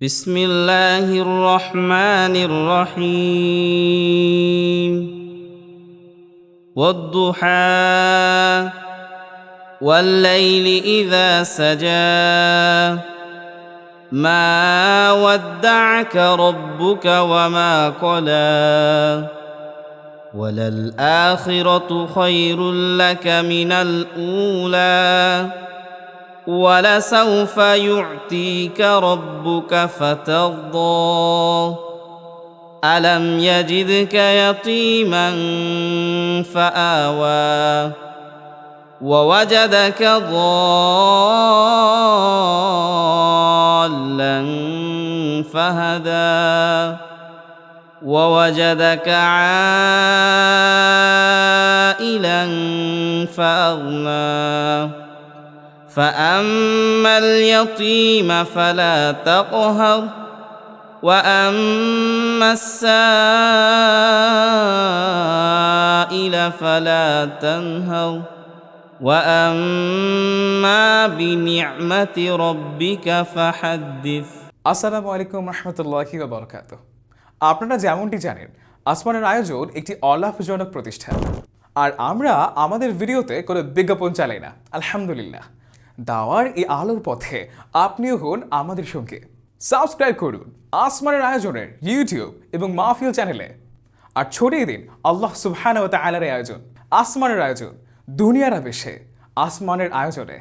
بسم الله الرحمن الرحيم والضحى والليل إذا سجى ما ودعك ربك وما قلى وللآخرة خير لك من الأولى ولسوف يعطيك ربك فترضى ألم يجدك يتيما فآوى ووجدك ضالا فهدى ووجدك عائلا فأغنى فأما اليتيم فلا تقهر وأما السائل فلا تنهر وأما بنعمة ربك فحدث আসসালামু আলাইকুম রহমতুল্লাহি ওয়া বারাকাতুহু। আপনারা যেমনটি জানেন, আসমানের আয়োজন একটি অলাভজনক প্রতিষ্ঠান, আর আমরা আমাদের ভিডিওতে কোনো বিজ্ঞাপন চালাই না। আলহামদুলিল্লাহ, দাওয়ার এই আলোর পথে আপনিও হন আমাদের সঙ্গে। সাবস্ক্রাইব করুন আসমানের আয়োজনের ইউটিউব এবং মাহফিল চ্যানেলে, আর ছড়িয়ে দিন আল্লাহ সুবহানাহু ওয়া তাআলার আয়োজন, আসমানের আয়োজন, দুনিয়ার আবেশে আসমানের আয়োজনে।